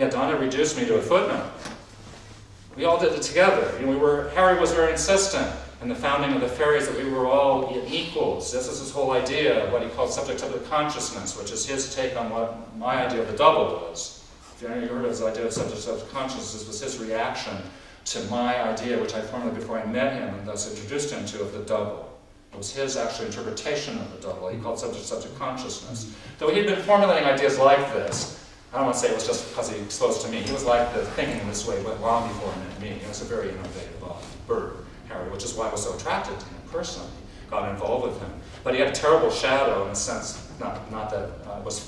Yeah, Donna reduced me to a footnote. We all did it together. Harry was very insistent in the founding of the fairies that we were all equals. This is his whole idea of what he called subject-object consciousness, which is his take on what my idea of the double was. If you heard of his idea of subject-object consciousness, this was his reaction to my idea, which I formulated before I met him and thus introduced him to, of the double. It was his actual interpretation of the double. He called subject-subject consciousness. Though he'd been formulating ideas like this, I don't want to say it was just because he was close to me. He was like the thinking this way long before he met me. He was a very innovative bird, Harry, which is why I was so attracted to him personally, got involved with him. But he had a terrible shadow in a sense, not that it was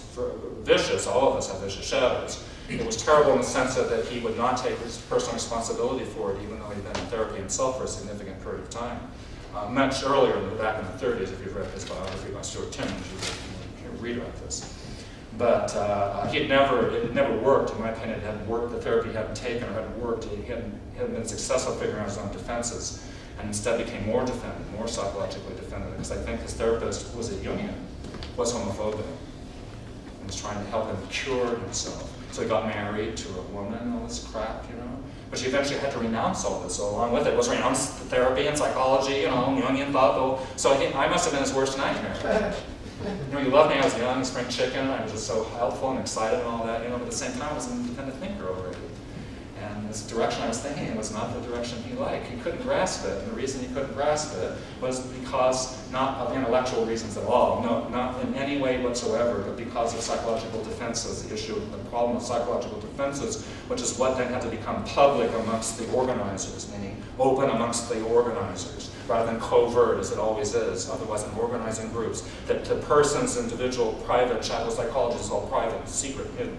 vicious, all of us have vicious shadows. It was terrible in the sense that he would not take his personal responsibility for it, even though he'd been in therapy himself for a significant period of time. Much earlier, back in the 30s, if you've read his biography by Stuart Timmins, you can read about this. But it never worked, in my opinion. It hadn't worked, the therapy hadn't taken or hadn't worked. He hadn't been successful figuring out his own defenses, and instead became more defended, more psychologically defended, because I think his therapist was a Jungian, was homophobic, and was trying to help him cure himself. So he got married to a woman, all this crap, But she eventually had to renounce all this, so along with it was renounce the therapy and psychology, Jungian thought. So I must have been his worst nightmare. You loved me, I was young, spring chicken, I was just so helpful and excited and all that, but at the same time I was an independent thinker already. And this direction I was thinking was not the direction he liked. He couldn't grasp it, and the reason he couldn't grasp it was because, not of intellectual reasons at all, no, not in any way whatsoever, but because of psychological defenses, the issue of the problem of psychological defenses, which is what then had to become public amongst the organizers, meaning open amongst the organizers, rather than covert, as it always is, otherwise in organizing groups. That the person's individual, private, shadow psychology is all private, secret, hidden.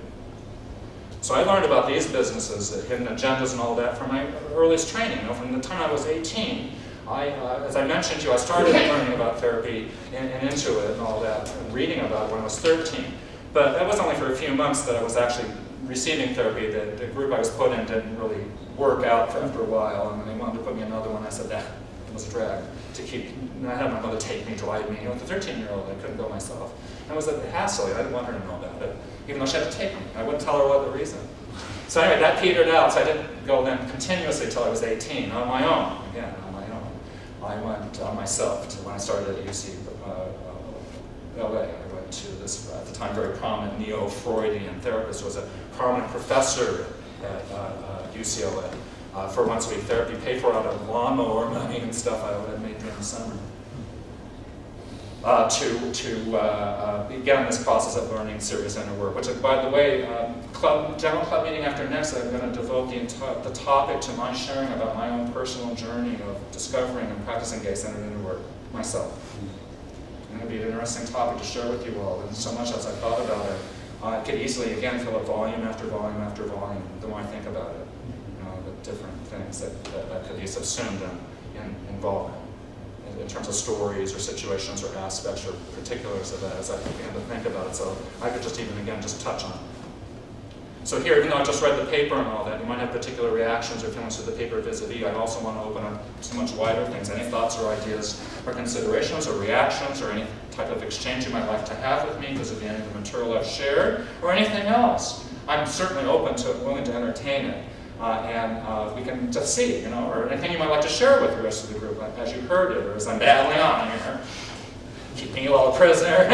So I learned about these businesses, the hidden agendas and all that, from my earliest training. From the time I was 18, as I mentioned to you, I started learning about therapy and into it and all that, and reading about it when I was 13. But that was only for a few months that I was actually receiving therapy. The group I was put in didn't really work out after a while, and when they wanted to put me in another one, I said that was a drag to keep. I had my mother take me, drive me. With a 13-year-old, I couldn't go myself. And it was a hassle. I didn't want her to know about it, even though she had to take me. I wouldn't tell her what the reason. So anyway, that petered out. So I didn't go then continuously until I was 18 on my own. Again, on my own. I went on myself when I started at UC LA. I went to this at the time very prominent neo-Freudian therapist who was a prominent professor at UCLA. For once-a-week therapy, paid for out of lawnmower money and stuff I would have made during the summer. To begin this process of learning serious inner work, which, by the way, general club meeting after next, I'm going to devote the topic to my sharing about my own personal journey of discovering and practicing gay-centered inner work myself. And it'll be an interesting topic to share with you all, and so much as I thought about it, I could easily, again, fill up volume after volume after volume the more I think about it. The different things that could be subsumed in involvement in terms of stories or situations or aspects or particulars of that as I began to think about it. So I could just even, again, just touch on it. So here, even though I just read the paper and all that, you might have particular reactions or feelings to the paper vis-a-vis. I also want to open up to much wider things. Any thoughts or ideas or considerations or reactions or any type of exchange you might like to have with me vis-a-vis any of the material I've shared or anything else. I'm certainly open to it, willing to entertain it. And we can just see, or anything you might like to share with the rest of the group, as you heard it, or as I'm battling on here, keeping you all a prisoner.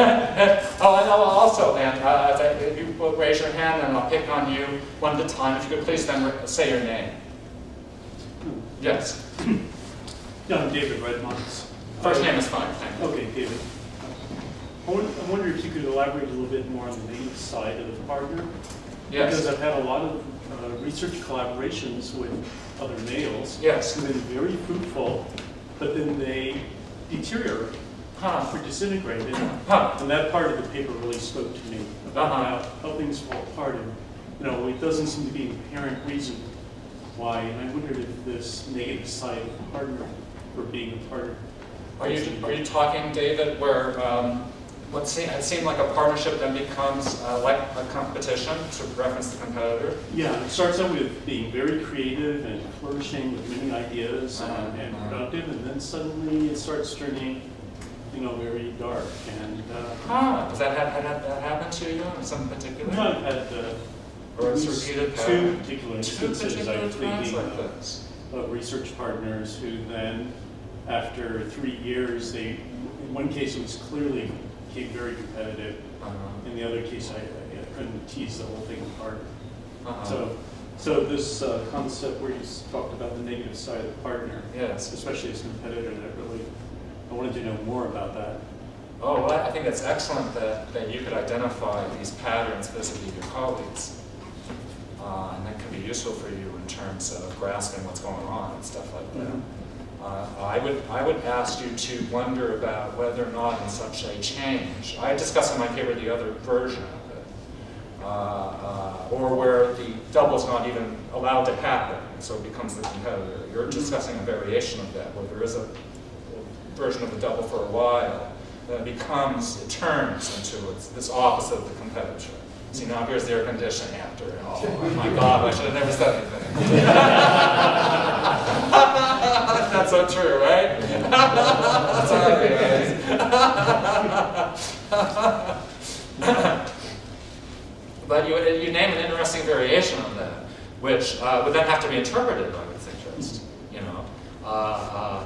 Oh, and also, and if you will raise your hand, and I'll pick on you one at a time. If you could please then say your name. Yes. Yeah, I'm David Redmond. First name is fine, thank you. Okay, David. I wonder if you could elaborate a little bit more on the negative side of the partner. Yes. Because I've had a lot of research collaborations with other males yes. who've been very fruitful, but then they deteriorate or disintegrate. And that part of the paper really spoke to me about how things fall apart. And it doesn't seem to be an apparent reason why. And I wondered if this negative side of the partner for being a partner. Are you talking, David, where it seemed like a partnership then becomes like a competition, to reference the competitor? Yeah, it starts out with being very creative and flourishing with many ideas and productive, and then suddenly it starts turning, very dark. And Does that happen to you in some particular? I've had Or it's repeated pattern? Two particular instances, I'm thinking of research partners who then, after 3 years, in one case it was clearly became very competitive. In the other case, I couldn't tease the whole thing apart. So this concept where you talked about the negative side of the partner, yes, especially as a competitor, I wanted to know more about that. Oh, well, I think it's excellent that you could identify these patterns vis-a-vis your colleagues. And that can be useful for you in terms of grasping what's going on and stuff like that. I would ask you to wonder about whether or not in such a change, I discussed in my paper the other version of it, or where the double is not even allowed to happen, so it becomes the competitor. You're discussing a variation of that, where there is a version of the double for a while, then it turns into this opposite of the competitor. See, now here's the air conditioning after, and oh my God, I should have never said anything. That's so true, right? Sorry, guys. But you name an interesting variation of that, which would then have to be interpreted, I would suggest.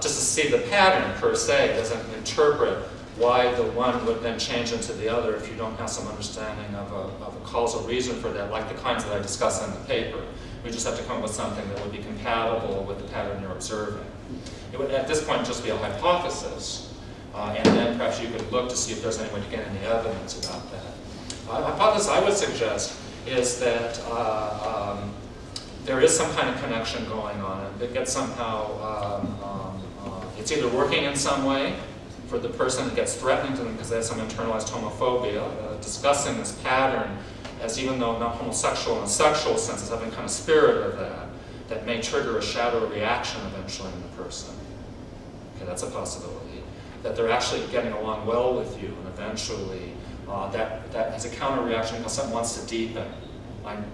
Just to see the pattern per se doesn't interpret why the one would then change into the other if you don't have some understanding of a causal reason for that, like the kinds that I discuss in the paper. We just have to come up with something that would be compatible with the pattern you're observing. It would, at this point, just be a hypothesis, and then perhaps you could look to see if there's any way to get any evidence about that. A hypothesis I would suggest is that there is some kind of connection going on, and it gets somehow, it's either working in some way for the person that gets threatening to them because they have some internalized homophobia, discussing this pattern as, even though not homosexual in a sexual sense, as having kind of spirit of that may trigger a shadow reaction eventually in the person. Okay, that's a possibility. That they're actually getting along well with you, and eventually that is a counter reaction because something wants to deepen.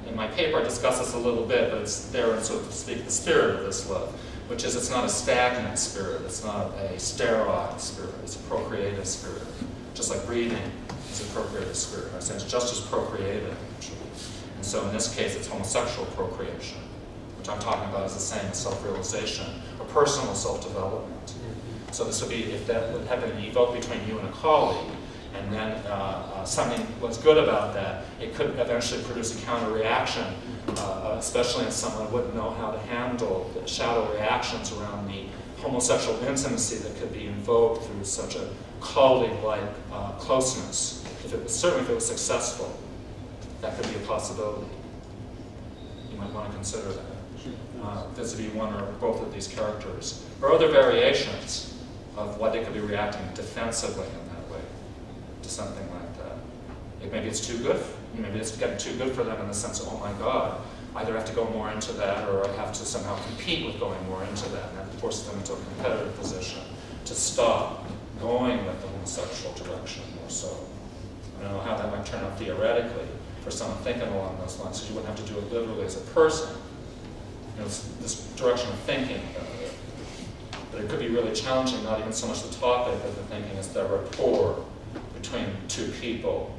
In my paper I discuss this a little bit, but it's there in, so to speak, the spirit of this love, which is it's not a stagnant spirit, it's not a sterile spirit, it's a procreative spirit. Just like breathing is a procreative spirit, in a sense, just as procreative, actually. And so in this case, it's homosexual procreation, which I'm talking about is the same as self-realization, or personal self-development. So this would be, if that would have been evoked between you and a colleague, and then something was good about that, it could eventually produce a counter-reaction, especially if someone wouldn't know how to handle the shadow reactions around the homosexual intimacy that could be invoked through such a colleague-like closeness. Certainly if it was successful, that could be a possibility. You might want to consider that. Vis-a-vis one or both of these characters. Or other variations of what they could be reacting defensively in that way to something like that. Maybe it's too good. Maybe it's getting too good for them in the sense of, oh my God, I either have to go more into that or I have to somehow compete with going more into that, and that forces them into a competitive position to stop going with the homosexual direction more so. I don't know how that might turn out theoretically for someone thinking along those lines, so you wouldn't have to do it literally as a person. This direction of thinking about it. But it could be really challenging, not even so much the topic of the thinking as the rapport between two people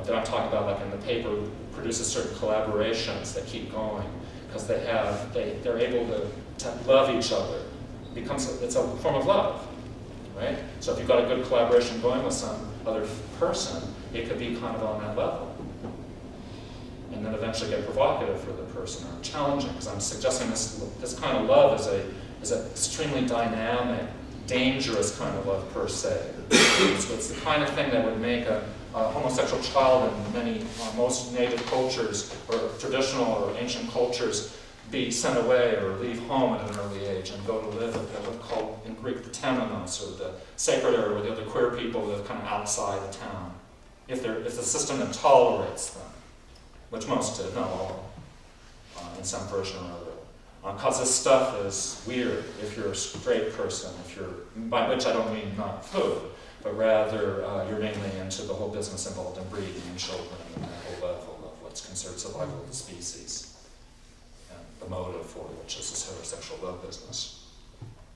that I'm talking about, like in the paper, produces certain collaborations that keep going because they're able to love each other. It's a form of love, right? So if you've got a good collaboration going with some other person, it could be kind of on that level. And then eventually get provocative for the person or challenging, because I'm suggesting this kind of love is an extremely dynamic, dangerous kind of love per se. So it's the kind of thing that would make a homosexual child in most native cultures or traditional or ancient cultures be sent away or leave home at an early age and go to live at what's called in Greek the temenos, or the sacred area where the other queer people live kind of outside the town. If it's a system that tolerates them, which most did, not all, in some version or other. Because this stuff is weird if you're a straight person, by which I don't mean not food, but rather you're mainly into the whole business involved in breeding and children and that whole level of what's considered survival of the species, and the motive for which is this heterosexual love business,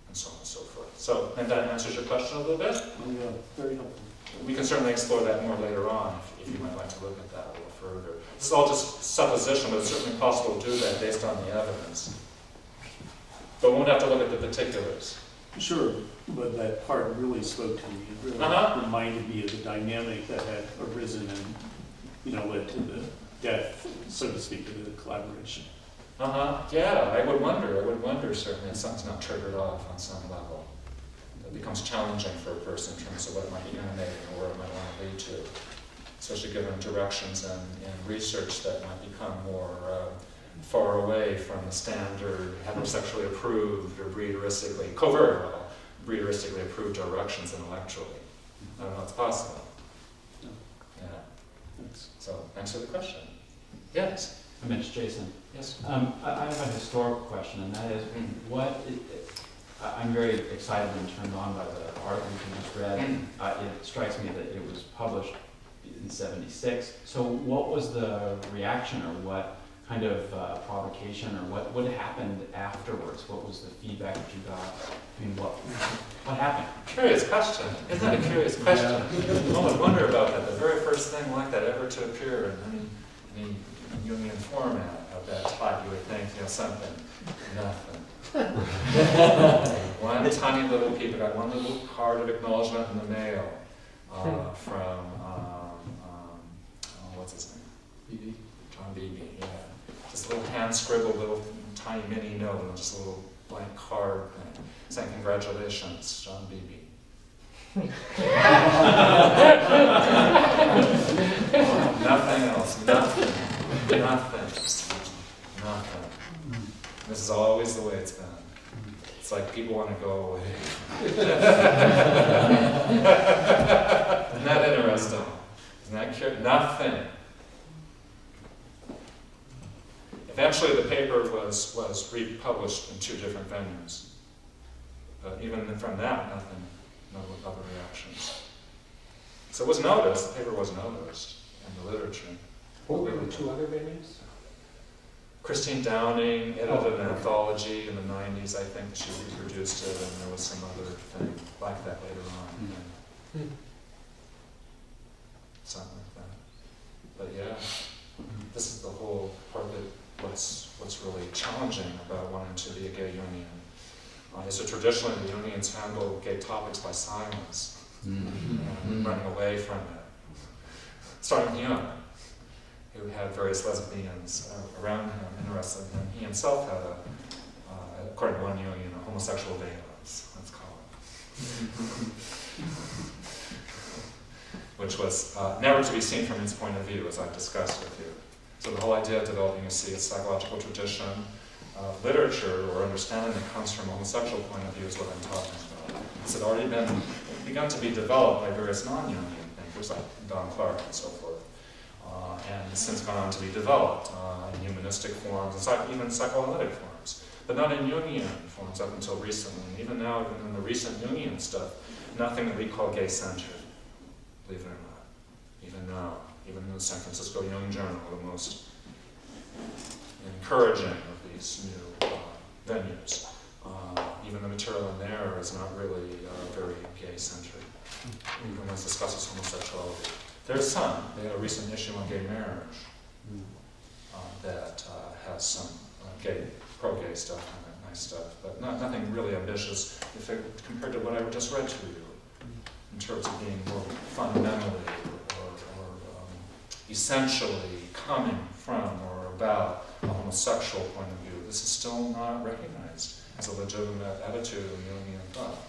and so on and so forth. So, and that answers your question a little bit? Yeah, very helpful. we can certainly explore that more later on if you might like to look at that a little further. This is all just supposition, but it's certainly possible to do that based on the evidence. But we won't have to look at the particulars. Sure, but that part really spoke to me. It really reminded me of the dynamic that had arisen and, led to the death, so to speak, of the collaboration. Yeah, I would wonder certainly if something's not triggered off on some level. It becomes challenging for a person in terms of what it might be animating or where it might want to lead to, especially given directions in research that might become more far away from the standard heterosexually approved or breederistically, covert, breederistically approved directions intellectually. I don't know, it's possible. Yeah. So, thanks for the question. Yes? Mitch, Jason. Yes. I have a historical question, and that is, I'm very excited and turned on by the article you just read. It strikes me that it was published in '76. So what was the reaction, or what kind of provocation, or what happened afterwards? What was the feedback that you got? I mean, what happened? Curious question. Isn't that a curious question? Yeah. One would wonder about that. The very first thing like that ever to appear in any Jungian format of that type, you would think, something, nothing. One tiny little people got one little card of acknowledgement in the mail from what's his name? BB. John Beebe. Yeah, just a little hand scribbled little tiny mini note, and just a little blank card saying congratulations, John Beebe. Nothing else. Nothing. This is always the way it's been. It's like people want to go away. Isn't that interesting? Isn't that curious? Nothing. Eventually the paper was republished in 2 different venues. But even from that, nothing, no other reactions. So it was noticed, the paper was noticed in the literature. What were the 2 other venues? Christine Downing edited an anthology in the 90s, I think. She reproduced it, and there was some other thing like that later on. Something like that. But yeah, this is the whole part of it, what's really challenging about wanting to be a gay Jungian. Is that traditionally the Jungians handle gay topics by silence, and running away from it. Starting with Jung, who had various lesbians around him interested in him. He himself had according to one Jungian, a homosexual valence, let's call it. Which was never to be seen from his point of view, as I've discussed with you. So the whole idea of developing a psychological tradition of literature or understanding that comes from a homosexual point of view is what I'm talking about. This had already begun to be developed by various non-Jungian thinkers like Don Clark and so forth. And has since gone on to be developed in humanistic forms, and even psychoanalytic forms, but not in Jungian forms up until recently. And even now, even in the recent Jungian stuff, nothing that we call gay-centered, believe it or not. Even now, even in the San Francisco Jung Journal, the most encouraging of these new venues, even the material in there is not really very gay-centered, even when it discusses homosexuality. There's some. They had a recent issue on gay marriage that has some pro-gay stuff in it, nice stuff, but nothing really ambitious compared to what I just read to you, in terms of being more fundamentally or essentially coming from or about a homosexual point of view. This is still not recognized as a legitimate attitude in Jungian thought.